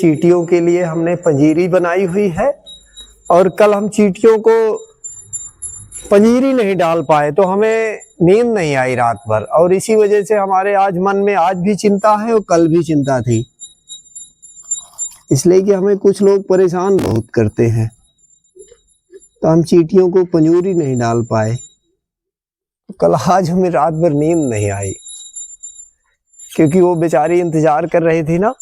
चींटियों के लिए हमने पंजीरी बनाई हुई है, और कल हम चींटियों को पंजीरी नहीं डाल पाए तो हमें नींद नहीं आई रात भर, और इसी वजह से हमारे आज मन में आज भी चिंता है और कल भी चिंता थी, इसलिए कि हमें कुछ लोग परेशान बहुत करते हैं, तो हम चींटियों को पंजूरी नहीं डाल पाए। तो कल आज हमें रात भर नींद नहीं आई, क्योंकि वो बेचारी इंतजार कर रही थी ना,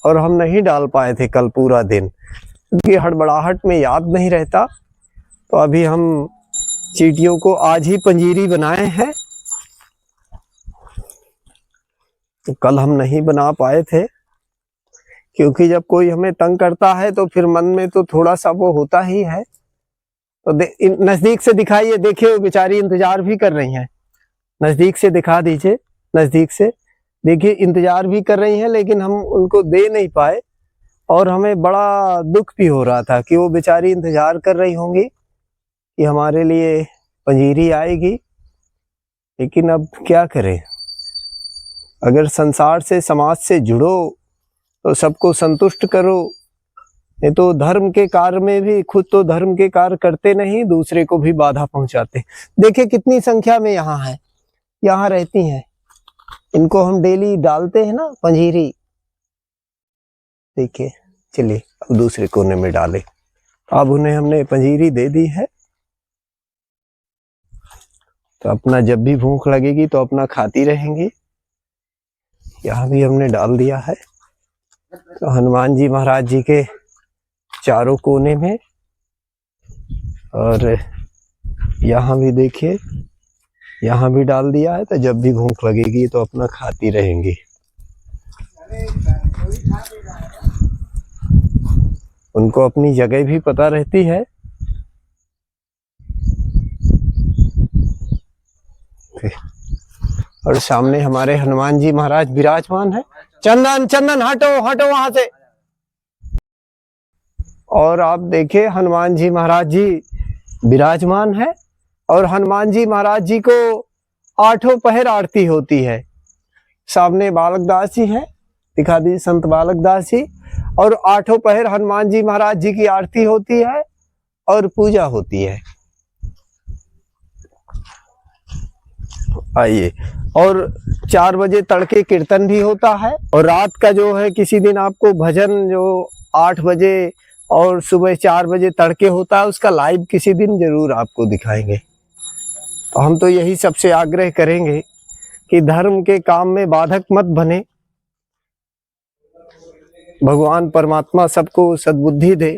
और हम नहीं डाल पाए थे कल पूरा दिन, क्योंकि हड़बड़ाहट में याद नहीं रहता। तो अभी हम चींटियों को आज ही पंजीरी बनाए हैं, तो कल हम नहीं बना पाए थे, क्योंकि जब कोई हमें तंग करता है तो फिर मन में तो थोड़ा सा वो होता ही है। तो नजदीक से दिखाइए, देखिए वो बेचारी इंतजार भी कर रही हैं, नजदीक से दिखा दीजिए, नजदीक से देखिए इंतजार भी कर रही हैं, लेकिन हम उनको दे नहीं पाए, और हमें बड़ा दुख भी हो रहा था कि वो बेचारी इंतजार कर रही होंगी कि हमारे लिए पंजीरी आएगी। लेकिन अब क्या करें, अगर संसार से समाज से जुड़ो तो सबको संतुष्ट करो, नहीं तो धर्म के कार्य में भी खुद तो धर्म के कार्य करते नहीं, दूसरे को भी बाधा पहुंचाते। देखिए कितनी संख्या में यहाँ है, यहाँ रहती हैं, इनको हम डेली डालते हैं ना पंजीरी। देखिए, चलिए अब दूसरे कोने में डाले। अब उन्हें हमने पंजीरी दे दी है, तो अपना जब भी भूख लगेगी तो अपना खाती रहेंगी। यहाँ भी हमने डाल दिया है, तो हनुमान जी महाराज जी के चारों कोने में, और यहाँ भी देखिए, यहाँ भी डाल दिया है, तो जब भी भूख लगेगी तो अपना खाती रहेंगी। उनको अपनी जगह भी पता रहती है। और सामने हमारे हनुमान जी महाराज विराजमान है। चंदन चंदन हटो हटो वहां से। और आप देखिए हनुमान जी महाराज जी विराजमान है, और हनुमान जी महाराज जी को 8 पहर आरती होती है। सामने बालक दास जी हैं, दिखा दी संत बालक दास जी, और 8 पहर हनुमान जी महाराज जी की आरती होती है और पूजा होती है। आइए, और 4 बजे तड़के कीर्तन भी होता है, और रात का जो है किसी दिन आपको भजन जो 8 बजे और सुबह 4 बजे तड़के होता है, उसका लाइव किसी दिन जरूर आपको दिखाएंगे। तो हम तो यही सबसे आग्रह करेंगे कि धर्म के काम में बाधक मत बने, भगवान परमात्मा सबको सद्बुद्धि दे,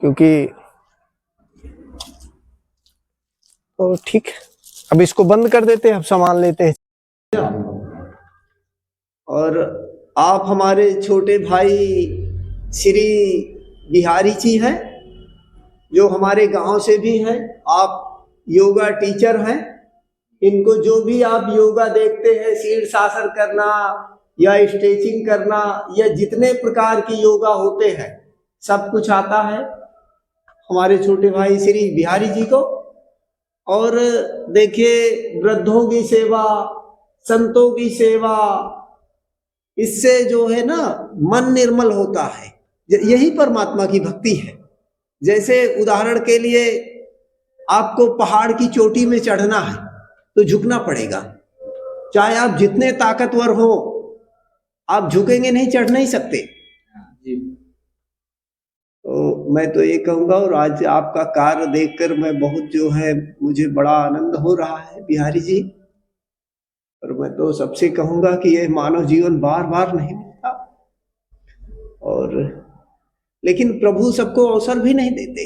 क्योंकि तो ठीक, अब इसको बंद कर देते हैं, अब सामान लेते हैं। और आप हमारे छोटे भाई श्री बिहारी जी हैं, जो हमारे गांव से भी हैं, आप योगा टीचर हैं। इनको जो भी आप योगा देखते हैं, शीर्षासन करना या स्ट्रेचिंग करना या जितने प्रकार की योगा होते हैं, सब कुछ आता है हमारे छोटे भाई श्री बिहारी जी को। और देखिए वृद्धों की सेवा, संतों की सेवा, इससे जो है ना मन निर्मल होता है, यही परमात्मा की भक्ति है। जैसे उदाहरण के लिए आपको पहाड़ की चोटी में चढ़ना है तो झुकना पड़ेगा, चाहे आप जितने ताकतवर हो, आप झुकेंगे नहीं, चढ़ नहीं सकते। तो मैं तो ये कहूँगा, और आज आपका कार्य देखकर मैं बहुत जो है मुझे बड़ा आनंद हो रहा है बिहारी जी। और मैं तो सबसे कहूँगा कि यह मानव जीवन बार बार नहीं मिलता, और लेकिन प्रभु सबको अवसर भी नहीं देते।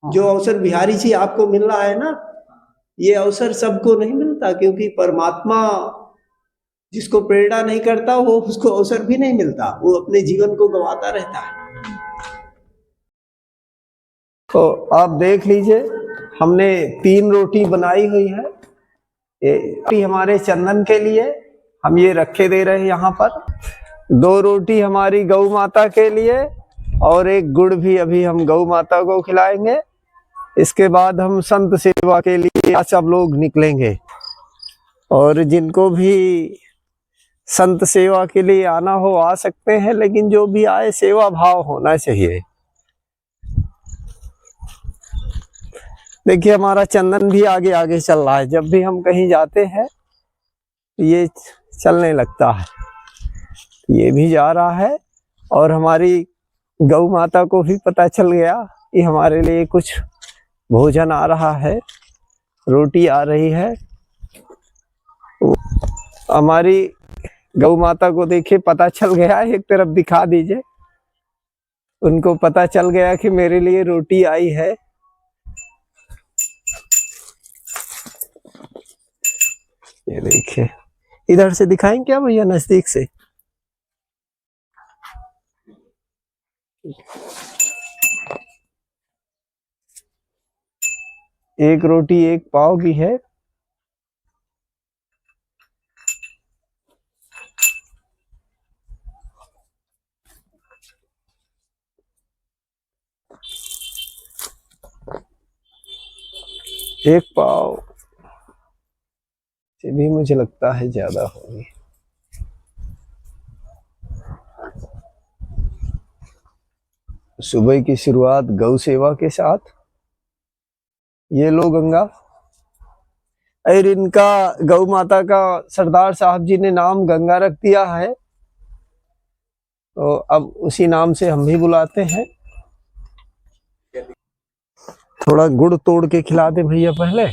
जो अवसर बिहारी जी आपको मिल रहा है ना, ये अवसर सबको नहीं मिलता, क्योंकि परमात्मा जिसको प्रेरणा नहीं करता वो उसको अवसर भी नहीं मिलता, वो अपने जीवन को गंवाता रहता है। तो आप देख लीजिए, हमने 3 रोटी बनाई हुई है। ये हमारे चंदन के लिए हम ये रखे दे रहे हैं यहाँ पर, 2 रोटी हमारी गौ माता के लिए, और 1 गुड़ भी अभी हम गौ माता को खिलाएंगे। इसके बाद हम संत सेवा के लिए सब लोग निकलेंगे, और जिनको भी संत सेवा के लिए आना हो आ सकते हैं, लेकिन जो भी आए सेवा भाव होना चाहिए। देखिए हमारा चंदन भी आगे आगे चल रहा है, जब भी हम कहीं जाते हैं ये चलने लगता है, ये भी जा रहा है। और हमारी गौ माता को भी पता चल गया कि हमारे लिए कुछ भोजन आ रहा है, रोटी आ रही है। हमारी गौ माता को देखिए पता चल गया, एक तरफ दिखा दीजिए, उनको पता चल गया कि मेरे लिए रोटी आई है। ये देखिए, इधर से दिखाएं क्या भैया, नजदीक से? एक रोटी एक पाव भी है। एक पाव से भी मुझे लगता है ज्यादा होगी। सुबह की शुरुआत गौ सेवा के साथ। ये लो गंगा, और इनका गौ माता का सरदार साहब जी ने नाम गंगा रख दिया है, तो अब उसी नाम से हम भी बुलाते हैं। थोड़ा गुड़ तोड़ के खिला दे भैया, पहले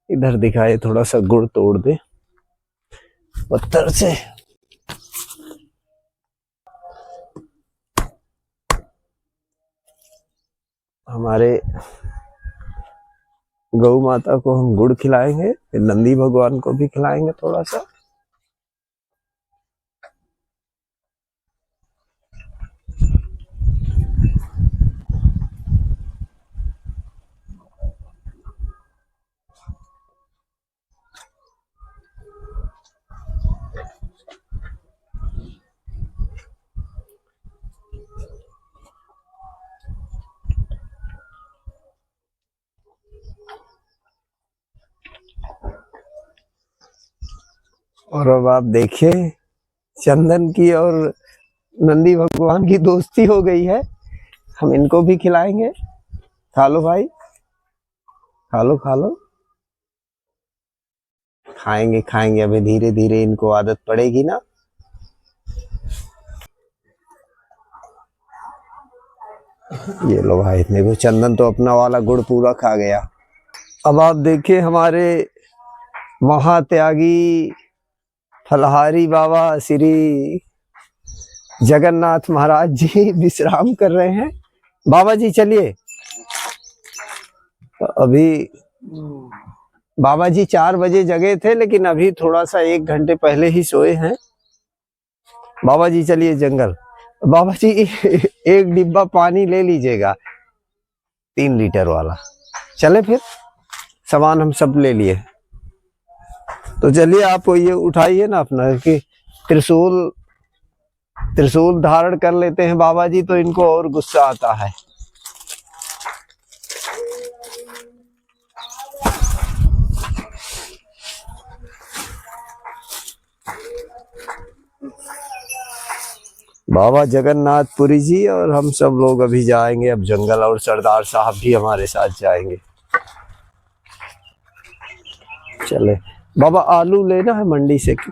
इधर दिखाए, थोड़ा सा गुड़ तोड़ दे पत्थर से। हमारे गौ माता को हम गुड़ खिलाएंगे, फिर नंदी भगवान को भी खिलाएंगे थोड़ा सा। और अब आप देखिए, चंदन की और नंदी भगवान की दोस्ती हो गई है, हम इनको भी खिलाएंगे। खा लो भाई, खा लो खा लो। खाएंगे खाएंगे, अभी धीरे धीरे इनको आदत पड़ेगी ना। ये लो भाई, देखो चंदन तो अपना वाला गुड़ पूरा खा गया। अब आप देखिए, हमारे महात्यागी फलहारी बाबा श्री जगन्नाथ महाराज जी विश्राम कर रहे हैं। बाबा जी चलिए। तो अभी बाबा जी 4 बजे जगे थे, लेकिन अभी थोड़ा सा 1 घंटे पहले ही सोए हैं। बाबा जी चलिए जंगल। बाबा जी एक डिब्बा पानी ले लीजिएगा, 3 लीटर वाला। चले फिर, सामान हम सब ले लिए। तो चलिए आप ये उठाइए ना अपना, कि त्रिशूल धारण कर लेते हैं बाबा जी, तो इनको और गुस्सा आता है। बाबा जगन्नाथपुरी जी और हम सब लोग अभी जाएंगे अब जंगल, और सरदार साहब भी हमारे साथ जाएंगे। चले बाबा, आलू लेना है मंडी से।